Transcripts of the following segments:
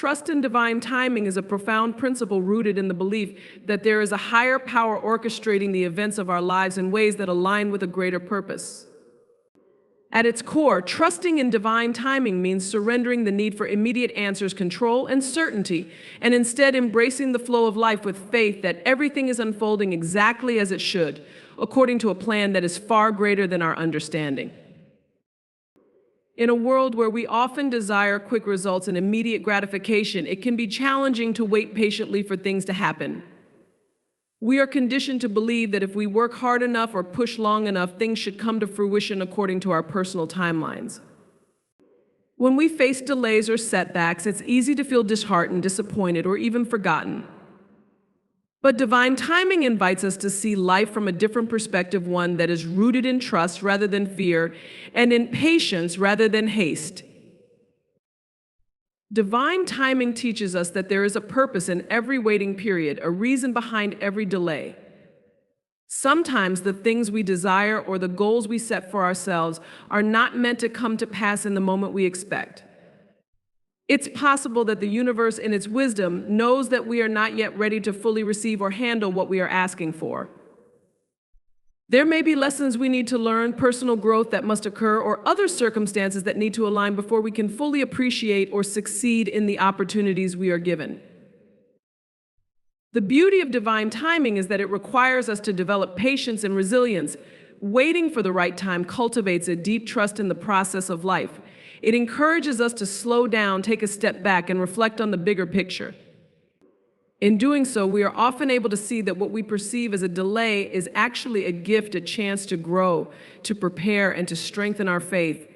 Trust in divine timing is a profound principle rooted in the belief that there is a higher power orchestrating the events of our lives in ways that align with a greater purpose. At its core, trusting in divine timing means surrendering the need for immediate answers, control, and certainty, and instead embracing the flow of life with faith that everything is unfolding exactly as it should, according to a plan that is far greater than our understanding. In a world where we often desire quick results and immediate gratification, it can be challenging to wait patiently for things to happen. We are conditioned to believe that if we work hard enough or push long enough, things should come to fruition according to our personal timelines. When we face delays or setbacks, it's easy to feel disheartened, disappointed, or even forgotten. But divine timing invites us to see life from a different perspective, one that is rooted in trust rather than fear, and in patience rather than haste. Divine timing teaches us that there is a purpose in every waiting period, a reason behind every delay. Sometimes the things we desire or the goals we set for ourselves are not meant to come to pass in the moment we expect. It's possible that the universe, in its wisdom, knows that we are not yet ready to fully receive or handle what we are asking for. There may be lessons we need to learn, personal growth that must occur, or other circumstances that need to align before we can fully appreciate or succeed in the opportunities we are given. The beauty of divine timing is that it requires us to develop patience and resilience. Waiting for the right time cultivates a deep trust in the process of life. It encourages us to slow down, take a step back, and reflect on the bigger picture. In doing so, we are often able to see that what we perceive as a delay is actually a gift, a chance to grow, to prepare, and to strengthen our faith.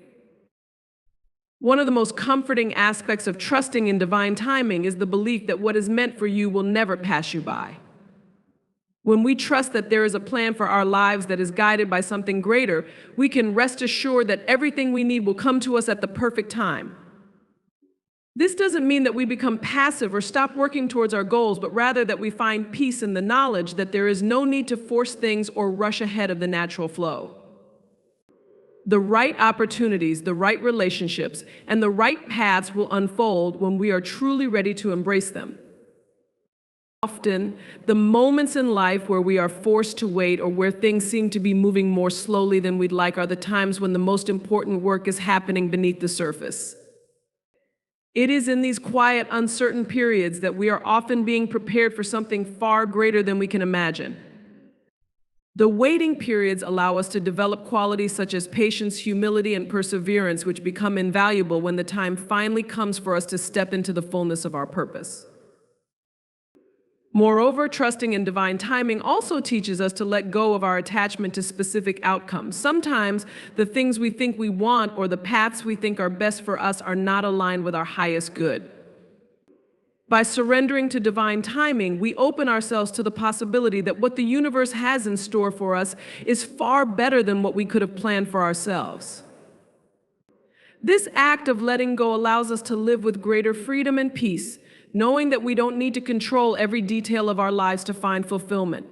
One of the most comforting aspects of trusting in divine timing is the belief that what is meant for you will never pass you by. When we trust that there is a plan for our lives that is guided by something greater, we can rest assured that everything we need will come to us at the perfect time. This doesn't mean that we become passive or stop working towards our goals, but rather that we find peace in the knowledge that there is no need to force things or rush ahead of the natural flow. The right opportunities, the right relationships, and the right paths will unfold when we are truly ready to embrace them. Often, the moments in life where we are forced to wait or where things seem to be moving more slowly than we'd like are the times when the most important work is happening beneath the surface. It is in these quiet, uncertain periods that we are often being prepared for something far greater than we can imagine. The waiting periods allow us to develop qualities such as patience, humility, and perseverance, which become invaluable when the time finally comes for us to step into the fullness of our purpose. Moreover, trusting in divine timing also teaches us to let go of our attachment to specific outcomes. Sometimes the things we think we want or the paths we think are best for us are not aligned with our highest good. By surrendering to divine timing, we open ourselves to the possibility that what the universe has in store for us is far better than what we could have planned for ourselves. This act of letting go allows us to live with greater freedom and peace, knowing that we don't need to control every detail of our lives to find fulfillment.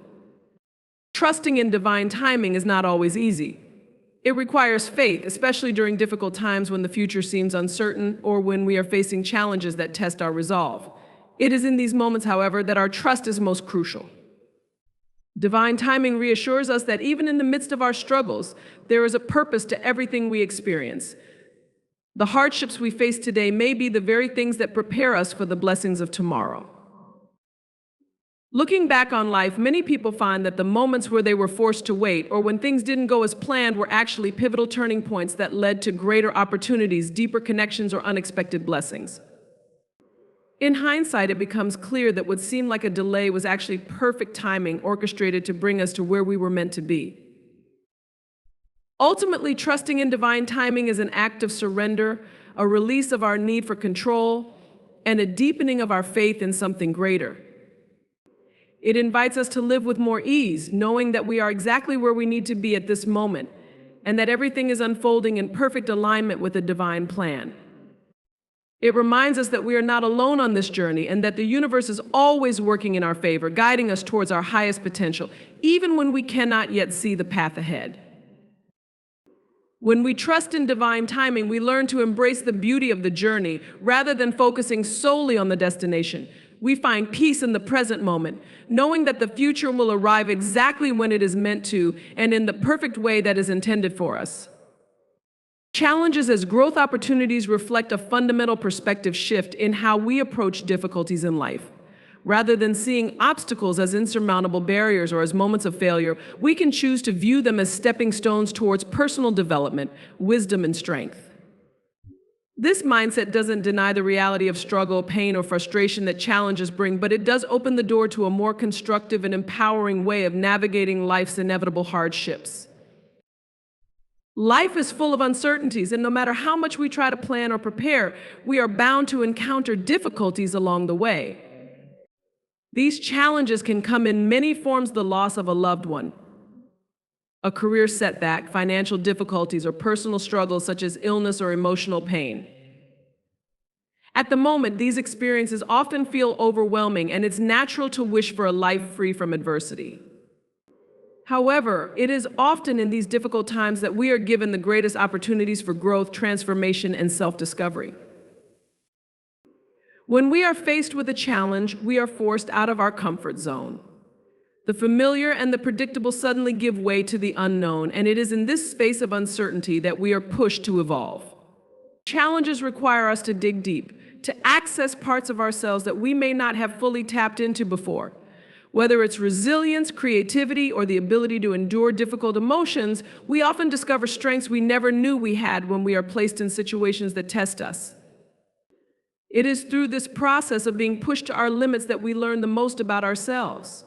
Trusting in divine timing is not always easy. It requires faith, especially during difficult times when the future seems uncertain or when we are facing challenges that test our resolve. It is in these moments, however, that our trust is most crucial. Divine timing reassures us that even in the midst of our struggles, there is a purpose to everything we experience. The hardships we face today may be the very things that prepare us for the blessings of tomorrow. Looking back on life, many people find that the moments where they were forced to wait or when things didn't go as planned were actually pivotal turning points that led to greater opportunities, deeper connections, or unexpected blessings. In hindsight, it becomes clear that what seemed like a delay was actually perfect timing orchestrated to bring us to where we were meant to be. Ultimately, trusting in divine timing is an act of surrender, a release of our need for control, and a deepening of our faith in something greater. It invites us to live with more ease, knowing that we are exactly where we need to be at this moment, and that everything is unfolding in perfect alignment with a divine plan. It reminds us that we are not alone on this journey and that the universe is always working in our favor, guiding us towards our highest potential, even when we cannot yet see the path ahead. When we trust in divine timing, we learn to embrace the beauty of the journey rather than focusing solely on the destination. We find peace in the present moment, knowing that the future will arrive exactly when it is meant to and in the perfect way that is intended for us. Challenges as growth opportunities reflect a fundamental perspective shift in how we approach difficulties in life. Rather than seeing obstacles as insurmountable barriers or as moments of failure, we can choose to view them as stepping stones towards personal development, wisdom, and strength. This mindset doesn't deny the reality of struggle, pain, or frustration that challenges bring, but it does open the door to a more constructive and empowering way of navigating life's inevitable hardships. Life is full of uncertainties, and no matter how much we try to plan or prepare, we are bound to encounter difficulties along the way. These challenges can come in many forms: the loss of a loved one, a career setback, financial difficulties, or personal struggles such as illness or emotional pain. At the moment, these experiences often feel overwhelming, and it's natural to wish for a life free from adversity. However, it is often in these difficult times that we are given the greatest opportunities for growth, transformation, and self-discovery. When we are faced with a challenge, we are forced out of our comfort zone. The familiar and the predictable suddenly give way to the unknown, and it is in this space of uncertainty that we are pushed to evolve. Challenges require us to dig deep, to access parts of ourselves that we may not have fully tapped into before. Whether it's resilience, creativity, or the ability to endure difficult emotions, we often discover strengths we never knew we had when we are placed in situations that test us. It is through this process of being pushed to our limits that we learn the most about ourselves.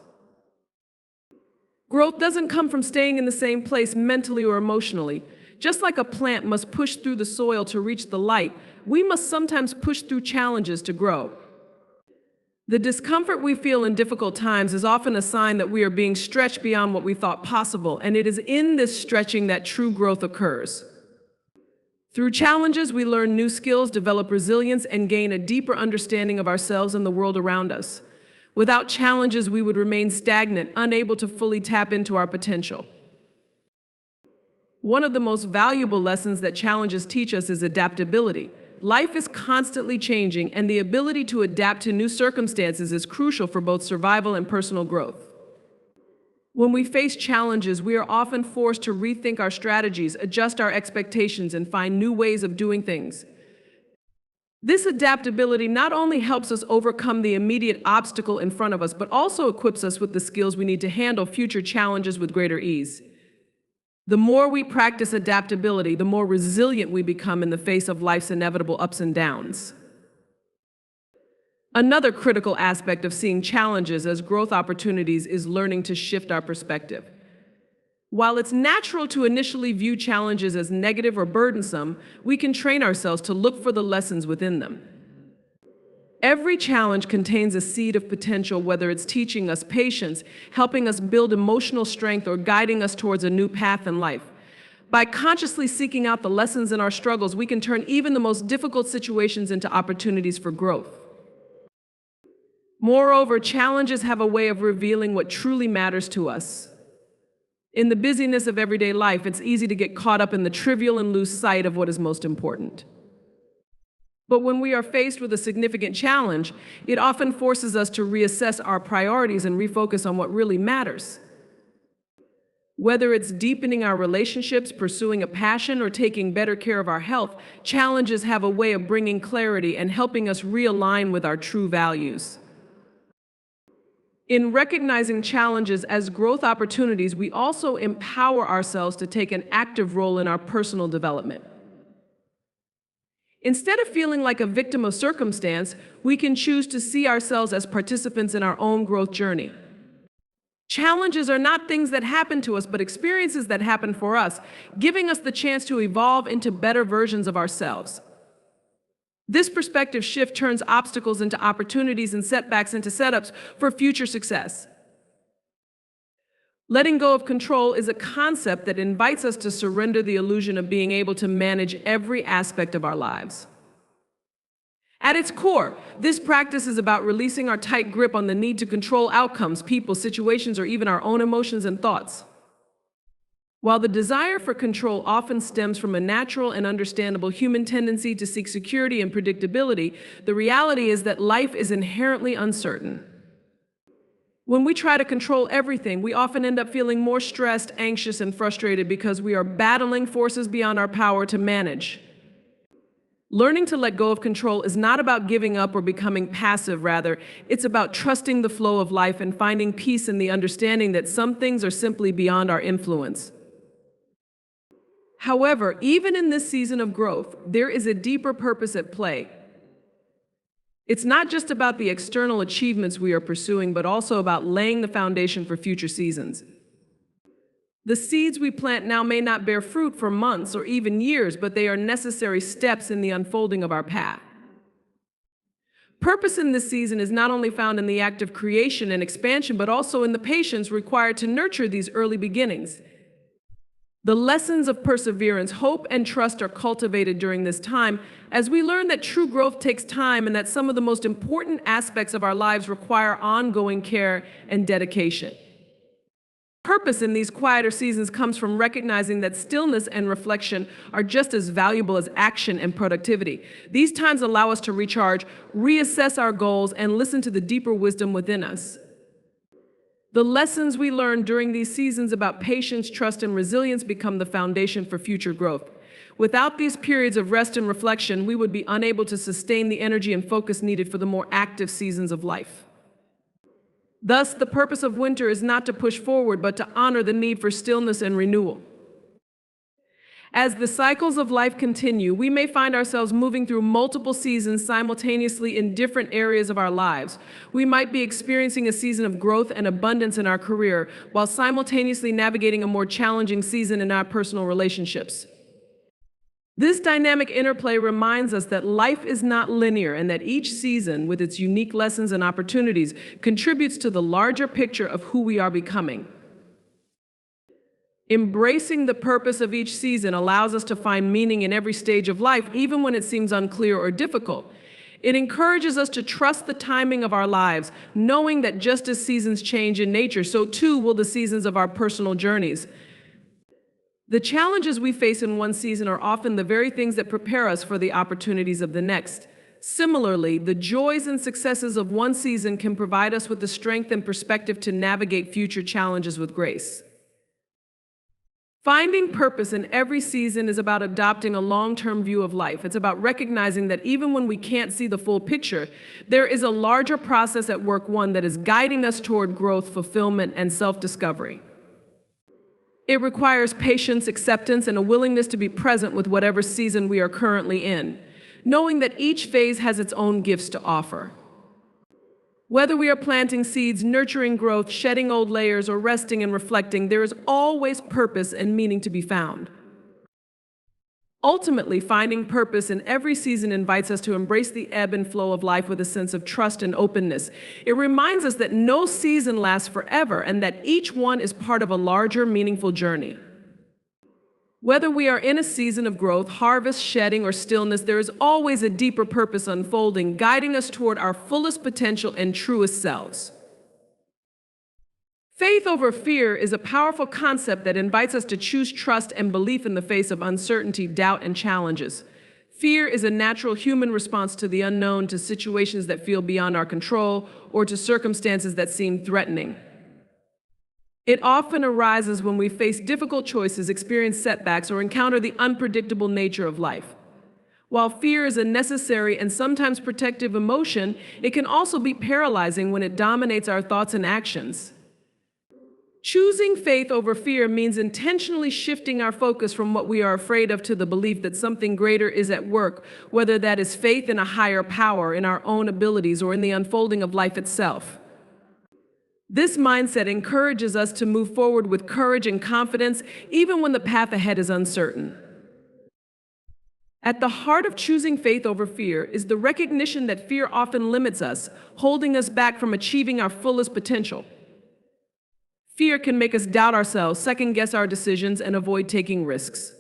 Growth doesn't come from staying in the same place mentally or emotionally. Just like a plant must push through the soil to reach the light, we must sometimes push through challenges to grow. The discomfort we feel in difficult times is often a sign that we are being stretched beyond what we thought possible, and it is in this stretching that true growth occurs. Through challenges, we learn new skills, develop resilience, and gain a deeper understanding of ourselves and the world around us. Without challenges, we would remain stagnant, unable to fully tap into our potential. One of the most valuable lessons that challenges teach us is adaptability. Life is constantly changing, and the ability to adapt to new circumstances is crucial for both survival and personal growth. When we face challenges, we are often forced to rethink our strategies, adjust our expectations, and find new ways of doing things. This adaptability not only helps us overcome the immediate obstacle in front of us, but also equips us with the skills we need to handle future challenges with greater ease. The more we practice adaptability, the more resilient we become in the face of life's inevitable ups and downs. Another critical aspect of seeing challenges as growth opportunities is learning to shift our perspective. While it's natural to initially view challenges as negative or burdensome, we can train ourselves to look for the lessons within them. Every challenge contains a seed of potential, whether it's teaching us patience, helping us build emotional strength, or guiding us towards a new path in life. By consciously seeking out the lessons in our struggles, we can turn even the most difficult situations into opportunities for growth. Moreover, challenges have a way of revealing what truly matters to us. In the busyness of everyday life, it's easy to get caught up in the trivial and lose sight of what is most important. But when we are faced with a significant challenge, it often forces us to reassess our priorities and refocus on what really matters. Whether it's deepening our relationships, pursuing a passion, or taking better care of our health, challenges have a way of bringing clarity and helping us realign with our true values. In recognizing challenges as growth opportunities, we also empower ourselves to take an active role in our personal development. Instead of feeling like a victim of circumstance, we can choose to see ourselves as participants in our own growth journey. Challenges are not things that happen to us, but experiences that happen for us, giving us the chance to evolve into better versions of ourselves. This perspective shift turns obstacles into opportunities and setbacks into setups for future success. Letting go of control is a concept that invites us to surrender the illusion of being able to manage every aspect of our lives. At its core, this practice is about releasing our tight grip on the need to control outcomes, people, situations, or even our own emotions and thoughts. While the desire for control often stems from a natural and understandable human tendency to seek security and predictability, the reality is that life is inherently uncertain. When we try to control everything, we often end up feeling more stressed, anxious, and frustrated because we are battling forces beyond our power to manage. Learning to let go of control is not about giving up or becoming passive, rather, it's about trusting the flow of life and finding peace in the understanding that some things are simply beyond our influence. However, even in this season of growth, there is a deeper purpose at play. It's not just about the external achievements we are pursuing, but also about laying the foundation for future seasons. The seeds we plant now may not bear fruit for months or even years, but they are necessary steps in the unfolding of our path. Purpose in this season is not only found in the act of creation and expansion, but also in the patience required to nurture these early beginnings. The lessons of perseverance, hope, and trust are cultivated during this time as we learn that true growth takes time and that some of the most important aspects of our lives require ongoing care and dedication. Purpose in these quieter seasons comes from recognizing that stillness and reflection are just as valuable as action and productivity. These times allow us to recharge, reassess our goals, and listen to the deeper wisdom within us. The lessons we learn during these seasons about patience, trust, and resilience become the foundation for future growth. Without these periods of rest and reflection, we would be unable to sustain the energy and focus needed for the more active seasons of life. Thus, the purpose of winter is not to push forward, but to honor the need for stillness and renewal. As the cycles of life continue, we may find ourselves moving through multiple seasons simultaneously in different areas of our lives. We might be experiencing a season of growth and abundance in our career, while simultaneously navigating a more challenging season in our personal relationships. This dynamic interplay reminds us that life is not linear and that each season, with its unique lessons and opportunities, contributes to the larger picture of who we are becoming. Embracing the purpose of each season allows us to find meaning in every stage of life, even when it seems unclear or difficult. It encourages us to trust the timing of our lives, knowing that just as seasons change in nature, so too will the seasons of our personal journeys. The challenges we face in one season are often the very things that prepare us for the opportunities of the next. Similarly, the joys and successes of one season can provide us with the strength and perspective to navigate future challenges with grace. Finding purpose in every season is about adopting a long-term view of life. It's about recognizing that even when we can't see the full picture, there is a larger process at work, one that is guiding us toward growth, fulfillment, and self-discovery. It requires patience, acceptance, and a willingness to be present with whatever season we are currently in, knowing that each phase has its own gifts to offer. Whether we are planting seeds, nurturing growth, shedding old layers, or resting and reflecting, there is always purpose and meaning to be found. Ultimately, finding purpose in every season invites us to embrace the ebb and flow of life with a sense of trust and openness. It reminds us that no season lasts forever and that each one is part of a larger, meaningful journey. Whether we are in a season of growth, harvest, shedding, or stillness, there is always a deeper purpose unfolding, guiding us toward our fullest potential and truest selves. Faith over fear is a powerful concept that invites us to choose trust and belief in the face of uncertainty, doubt, and challenges. Fear is a natural human response to the unknown, to situations that feel beyond our control, or to circumstances that seem threatening. It often arises when we face difficult choices, experience setbacks, or encounter the unpredictable nature of life. While fear is a necessary and sometimes protective emotion, it can also be paralyzing when it dominates our thoughts and actions. Choosing faith over fear means intentionally shifting our focus from what we are afraid of to the belief that something greater is at work, whether that is faith in a higher power, in our own abilities, or in the unfolding of life itself. This mindset encourages us to move forward with courage and confidence, even when the path ahead is uncertain. At the heart of choosing faith over fear is the recognition that fear often limits us, holding us back from achieving our fullest potential. Fear can make us doubt ourselves, second-guess our decisions, and avoid taking risks.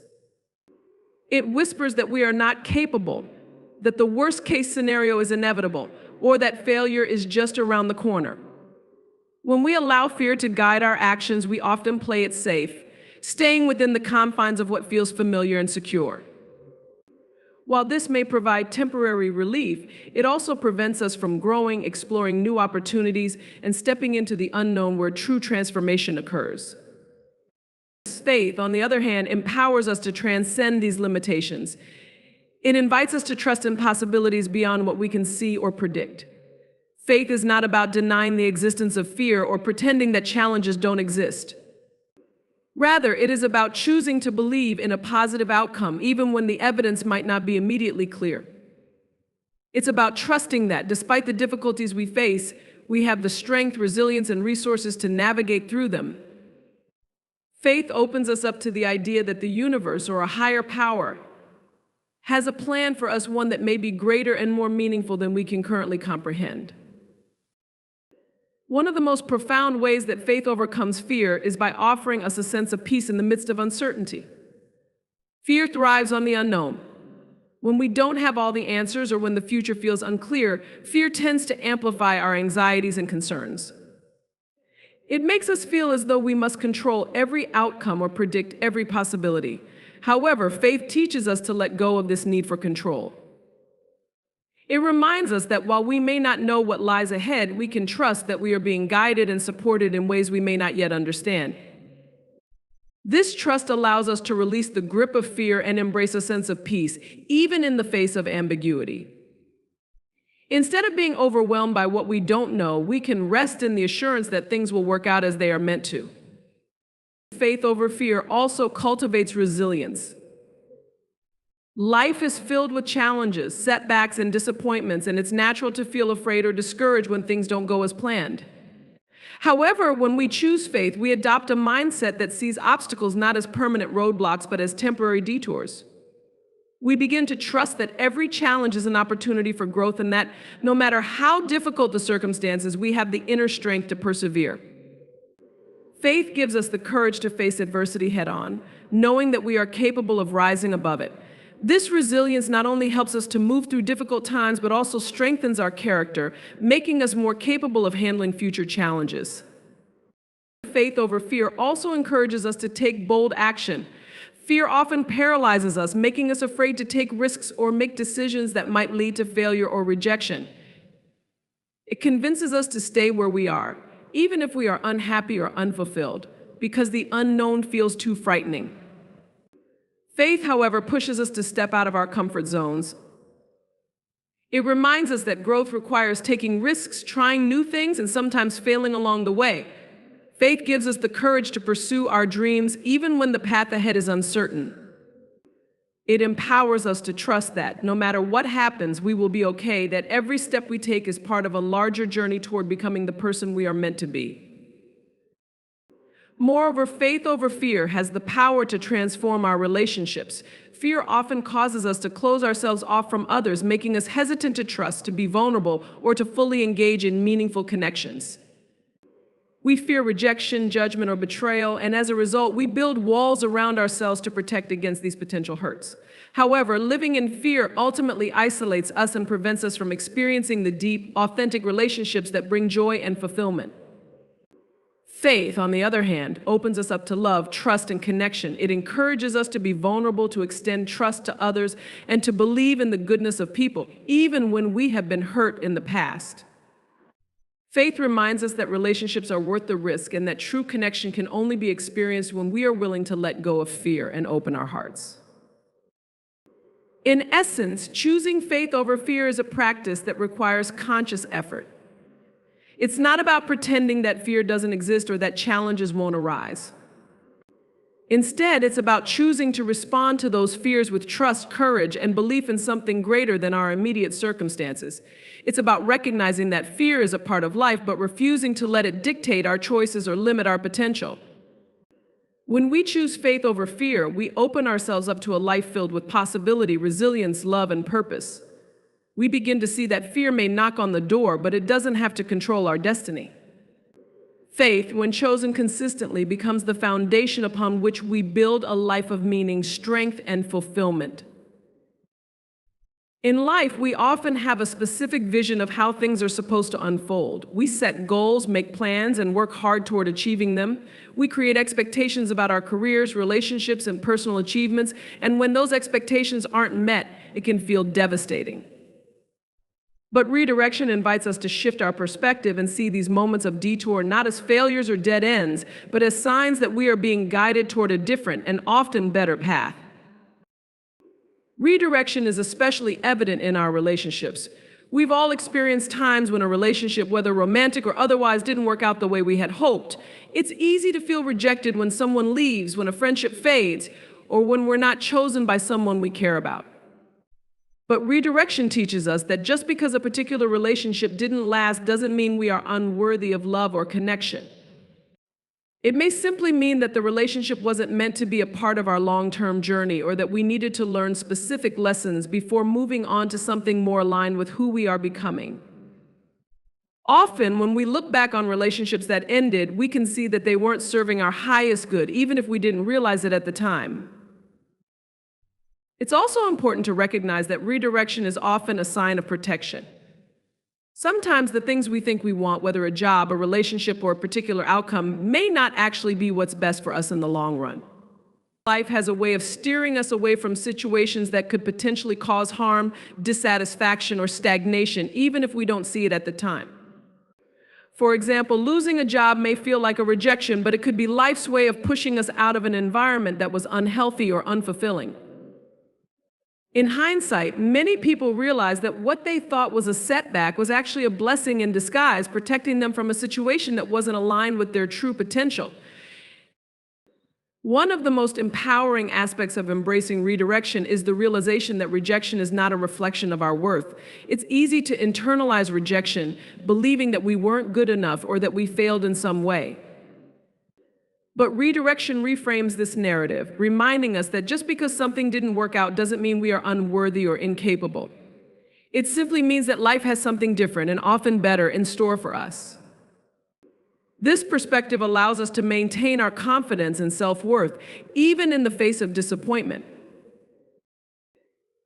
It whispers that we are not capable, that the worst-case scenario is inevitable, or that failure is just around the corner. When we allow fear to guide our actions, we often play it safe, staying within the confines of what feels familiar and secure. While this may provide temporary relief, it also prevents us from growing, exploring new opportunities, and stepping into the unknown where true transformation occurs. Faith, on the other hand, empowers us to transcend these limitations. It invites us to trust in possibilities beyond what we can see or predict. Faith is not about denying the existence of fear or pretending that challenges don't exist. Rather, it is about choosing to believe in a positive outcome, even when the evidence might not be immediately clear. It's about trusting that, despite the difficulties we face, we have the strength, resilience, and resources to navigate through them. Faith opens us up to the idea that the universe, or a higher power, has a plan for us, one that may be greater and more meaningful than we can currently comprehend. One of the most profound ways that faith overcomes fear is by offering us a sense of peace in the midst of uncertainty. Fear thrives on the unknown. When we don't have all the answers or when the future feels unclear, fear tends to amplify our anxieties and concerns. It makes us feel as though we must control every outcome or predict every possibility. However, faith teaches us to let go of this need for control. It reminds us that while we may not know what lies ahead, we can trust that we are being guided and supported in ways we may not yet understand. This trust allows us to release the grip of fear and embrace a sense of peace, even in the face of ambiguity. Instead of being overwhelmed by what we don't know, we can rest in the assurance that things will work out as they are meant to. Faith over fear also cultivates resilience. Life is filled with challenges, setbacks, and disappointments, and it's natural to feel afraid or discouraged when things don't go as planned. However, when we choose faith, we adopt a mindset that sees obstacles not as permanent roadblocks, but as temporary detours. We begin to trust that every challenge is an opportunity for growth, and that no matter how difficult the circumstances, we have the inner strength to persevere. Faith gives us the courage to face adversity head-on, knowing that we are capable of rising above it. This resilience not only helps us to move through difficult times, but also strengthens our character, making us more capable of handling future challenges. Faith over fear also encourages us to take bold action. Fear often paralyzes us, making us afraid to take risks or make decisions that might lead to failure or rejection. It convinces us to stay where we are, even if we are unhappy or unfulfilled, because the unknown feels too frightening. Faith, however, pushes us to step out of our comfort zones. It reminds us that growth requires taking risks, trying new things, and sometimes failing along the way. Faith gives us the courage to pursue our dreams even when the path ahead is uncertain. It empowers us to trust that, no matter what happens, we will be okay, that every step we take is part of a larger journey toward becoming the person we are meant to be. Moreover, faith over fear has the power to transform our relationships. Fear often causes us to close ourselves off from others, making us hesitant to trust, to be vulnerable, or to fully engage in meaningful connections. We fear rejection, judgment, or betrayal, and as a result, we build walls around ourselves to protect against these potential hurts. However, living in fear ultimately isolates us and prevents us from experiencing the deep, authentic relationships that bring joy and fulfillment. Faith, on the other hand, opens us up to love, trust, and connection. It encourages us to be vulnerable, to extend trust to others, and to believe in the goodness of people, even when we have been hurt in the past. Faith reminds us that relationships are worth the risk and that true connection can only be experienced when we are willing to let go of fear and open our hearts. In essence, choosing faith over fear is a practice that requires conscious effort. It's not about pretending that fear doesn't exist or that challenges won't arise. Instead, it's about choosing to respond to those fears with trust, courage, and belief in something greater than our immediate circumstances. It's about recognizing that fear is a part of life, but refusing to let it dictate our choices or limit our potential. When we choose faith over fear, we open ourselves up to a life filled with possibility, resilience, love, and purpose. We begin to see that fear may knock on the door, but it doesn't have to control our destiny. Faith, when chosen consistently, becomes the foundation upon which we build a life of meaning, strength, and fulfillment. In life, we often have a specific vision of how things are supposed to unfold. We set goals, make plans, and work hard toward achieving them. We create expectations about our careers, relationships, and personal achievements, and when those expectations aren't met, it can feel devastating. But redirection invites us to shift our perspective and see these moments of detour not as failures or dead ends, but as signs that we are being guided toward a different and often better path. Redirection is especially evident in our relationships. We've all experienced times when a relationship, whether romantic or otherwise, didn't work out the way we had hoped. It's easy to feel rejected when someone leaves, when a friendship fades, or when we're not chosen by someone we care about. But redirection teaches us that just because a particular relationship didn't last doesn't mean we are unworthy of love or connection. It may simply mean that the relationship wasn't meant to be a part of our long-term journey, or that we needed to learn specific lessons before moving on to something more aligned with who we are becoming. Often, when we look back on relationships that ended, we can see that they weren't serving our highest good, even if we didn't realize it at the time. It's also important to recognize that redirection is often a sign of protection. Sometimes the things we think we want, whether a job, a relationship, or a particular outcome, may not actually be what's best for us in the long run. Life has a way of steering us away from situations that could potentially cause harm, dissatisfaction, or stagnation, even if we don't see it at the time. For example, losing a job may feel like a rejection, but it could be life's way of pushing us out of an environment that was unhealthy or unfulfilling. In hindsight, many people realize that what they thought was a setback was actually a blessing in disguise, protecting them from a situation that wasn't aligned with their true potential. One of the most empowering aspects of embracing redirection is the realization that rejection is not a reflection of our worth. It's easy to internalize rejection, believing that we weren't good enough or that we failed in some way. But redirection reframes this narrative, reminding us that just because something didn't work out doesn't mean we are unworthy or incapable. It simply means that life has something different and often better in store for us. This perspective allows us to maintain our confidence and self-worth, even in the face of disappointment.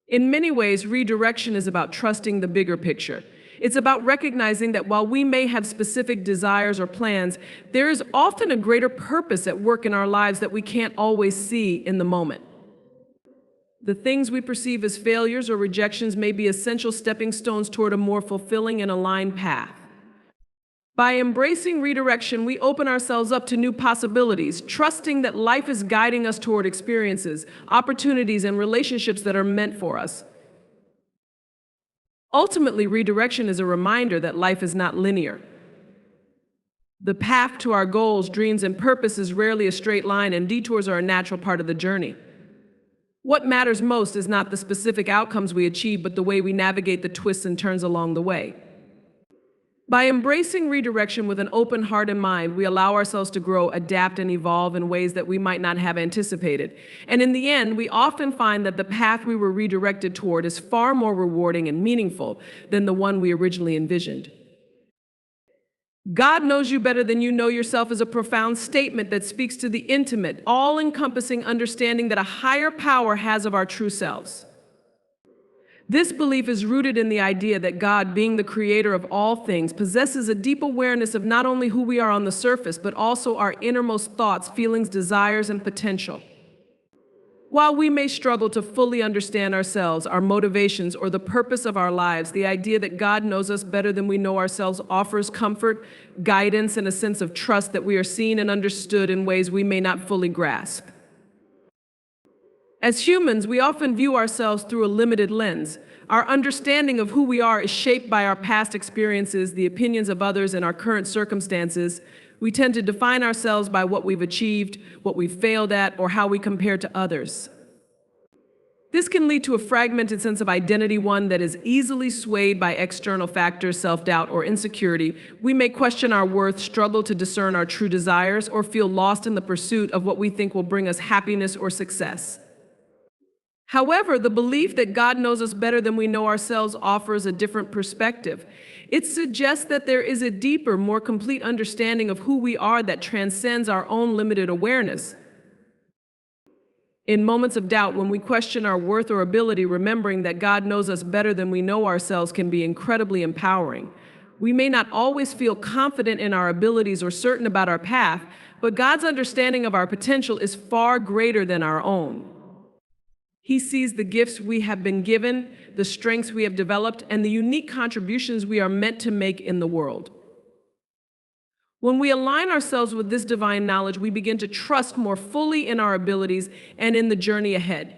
In many ways, redirection is about trusting the bigger picture. It's about recognizing that while we may have specific desires or plans, there is often a greater purpose at work in our lives that we can't always see in the moment. The things we perceive as failures or rejections may be essential stepping stones toward a more fulfilling and aligned path. By embracing redirection, we open ourselves up to new possibilities, trusting that life is guiding us toward experiences, opportunities, and relationships that are meant for us. Ultimately, redirection is a reminder that life is not linear. The path to our goals, dreams, and purpose is rarely a straight line, and detours are a natural part of the journey. What matters most is not the specific outcomes we achieve, but the way we navigate the twists and turns along the way. By embracing redirection with an open heart and mind, we allow ourselves to grow, adapt, and evolve in ways that we might not have anticipated. And in the end, we often find that the path we were redirected toward is far more rewarding and meaningful than the one we originally envisioned. God knows you better than you know yourself is a profound statement that speaks to the intimate, all-encompassing understanding that a higher power has of our true selves. This belief is rooted in the idea that God, being the creator of all things, possesses a deep awareness of not only who we are on the surface, but also our innermost thoughts, feelings, desires, and potential. While we may struggle to fully understand ourselves, our motivations, or the purpose of our lives, the idea that God knows us better than we know ourselves offers comfort, guidance, and a sense of trust that we are seen and understood in ways we may not fully grasp. As humans, we often view ourselves through a limited lens. Our understanding of who we are is shaped by our past experiences, the opinions of others, and our current circumstances. We tend to define ourselves by what we've achieved, what we've failed at, or how we compare to others. This can lead to a fragmented sense of identity, one that is easily swayed by external factors, self-doubt, or insecurity. We may question our worth, struggle to discern our true desires, or feel lost in the pursuit of what we think will bring us happiness or success. However, the belief that God knows us better than we know ourselves offers a different perspective. It suggests that there is a deeper, more complete understanding of who we are that transcends our own limited awareness. In moments of doubt, when we question our worth or ability, remembering that God knows us better than we know ourselves can be incredibly empowering. We may not always feel confident in our abilities or certain about our path, but God's understanding of our potential is far greater than our own. He sees the gifts we have been given, the strengths we have developed, and the unique contributions we are meant to make in the world. When we align ourselves with this divine knowledge, we begin to trust more fully in our abilities and in the journey ahead.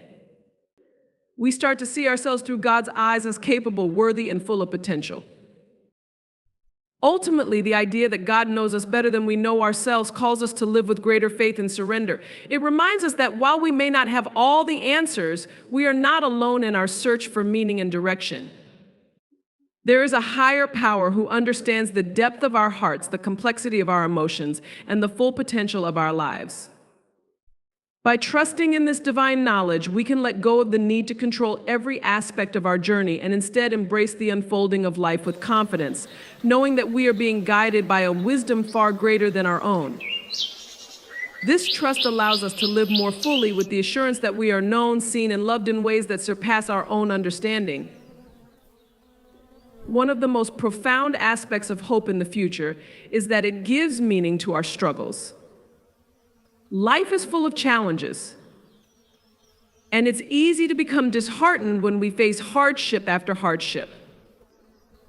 We start to see ourselves through God's eyes as capable, worthy, and full of potential. Ultimately, the idea that God knows us better than we know ourselves calls us to live with greater faith and surrender. It reminds us that while we may not have all the answers, we are not alone in our search for meaning and direction. There is a higher power who understands the depth of our hearts, the complexity of our emotions, and the full potential of our lives. By trusting in this divine knowledge, we can let go of the need to control every aspect of our journey and instead embrace the unfolding of life with confidence, knowing that we are being guided by a wisdom far greater than our own. This trust allows us to live more fully with the assurance that we are known, seen, and loved in ways that surpass our own understanding. One of the most profound aspects of hope in the future is that it gives meaning to our struggles. Life is full of challenges, and it's easy to become disheartened when we face hardship after hardship.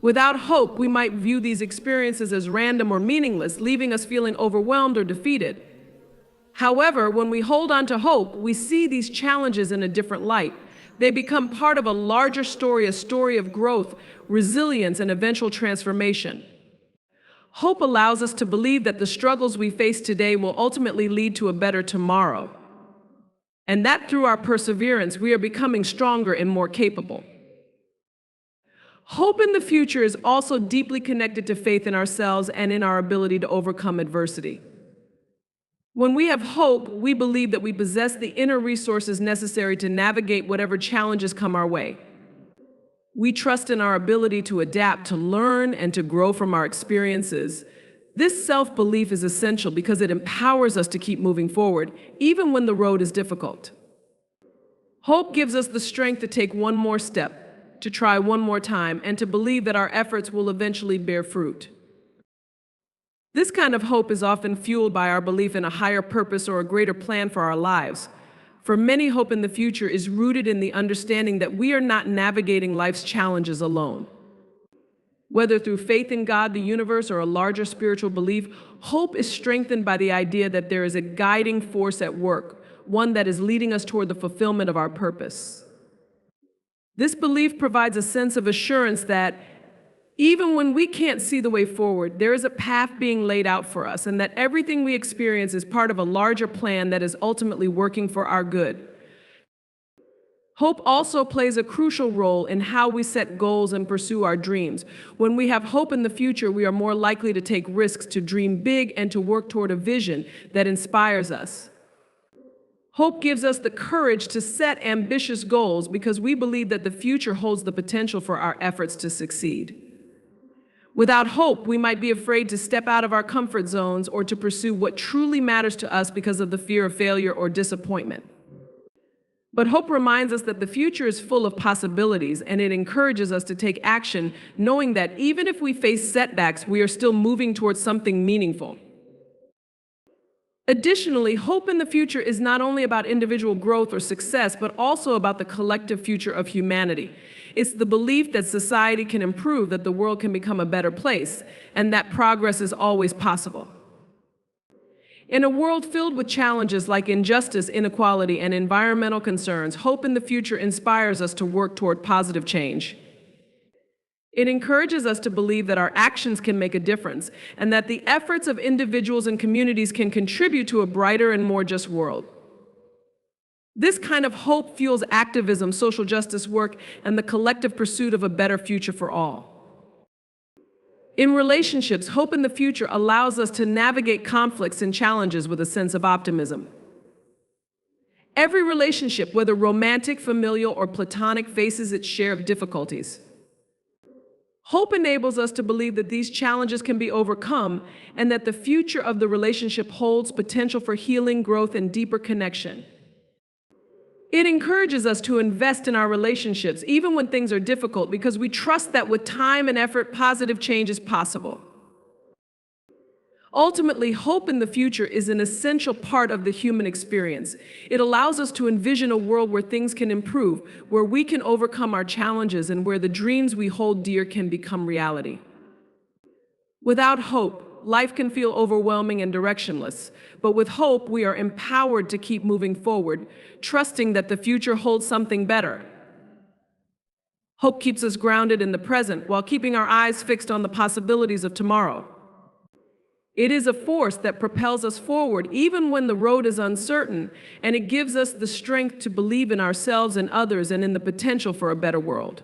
Without hope, we might view these experiences as random or meaningless, leaving us feeling overwhelmed or defeated. However, when we hold on to hope, we see these challenges in a different light. They become part of a larger story, a story of growth, resilience, and eventual transformation. Hope allows us to believe that the struggles we face today will ultimately lead to a better tomorrow, and that through our perseverance, we are becoming stronger and more capable. Hope in the future is also deeply connected to faith in ourselves and in our ability to overcome adversity. When we have hope, we believe that we possess the inner resources necessary to navigate whatever challenges come our way. We trust in our ability to adapt, to learn, and to grow from our experiences. This self-belief is essential because it empowers us to keep moving forward, even when the road is difficult. Hope gives us the strength to take one more step, to try one more time, and to believe that our efforts will eventually bear fruit. This kind of hope is often fueled by our belief in a higher purpose or a greater plan for our lives. For many, hope in the future is rooted in the understanding that we are not navigating life's challenges alone. Whether through faith in God, the universe, or a larger spiritual belief, hope is strengthened by the idea that there is a guiding force at work, one that is leading us toward the fulfillment of our purpose. This belief provides a sense of assurance that even when we can't see the way forward, there is a path being laid out for us, and that everything we experience is part of a larger plan that is ultimately working for our good. Hope also plays a crucial role in how we set goals and pursue our dreams. When we have hope in the future, we are more likely to take risks, to dream big, and to work toward a vision that inspires us. Hope gives us the courage to set ambitious goals because we believe that the future holds the potential for our efforts to succeed. Without hope, we might be afraid to step out of our comfort zones or to pursue what truly matters to us because of the fear of failure or disappointment. But hope reminds us that the future is full of possibilities, and it encourages us to take action, knowing that even if we face setbacks, we are still moving towards something meaningful. Additionally, hope in the future is not only about individual growth or success, but also about the collective future of humanity. It's the belief that society can improve, that the world can become a better place, and that progress is always possible. In a world filled with challenges like injustice, inequality, and environmental concerns, hope in the future inspires us to work toward positive change. It encourages us to believe that our actions can make a difference, and that the efforts of individuals and communities can contribute to a brighter and more just world. This kind of hope fuels activism, social justice work, and the collective pursuit of a better future for all. In relationships, hope in the future allows us to navigate conflicts and challenges with a sense of optimism. Every relationship, whether romantic, familial, or platonic, faces its share of difficulties. Hope enables us to believe that these challenges can be overcome and that the future of the relationship holds potential for healing, growth, and deeper connection. It encourages us to invest in our relationships, even when things are difficult, because we trust that with time and effort, positive change is possible. Ultimately, hope in the future is an essential part of the human experience. It allows us to envision a world where things can improve, where we can overcome our challenges, and where the dreams we hold dear can become reality. Without hope, life can feel overwhelming and directionless. But with hope, we are empowered to keep moving forward, trusting that the future holds something better. Hope keeps us grounded in the present while keeping our eyes fixed on the possibilities of tomorrow. It is a force that propels us forward even when the road is uncertain, and it gives us the strength to believe in ourselves and others and in the potential for a better world.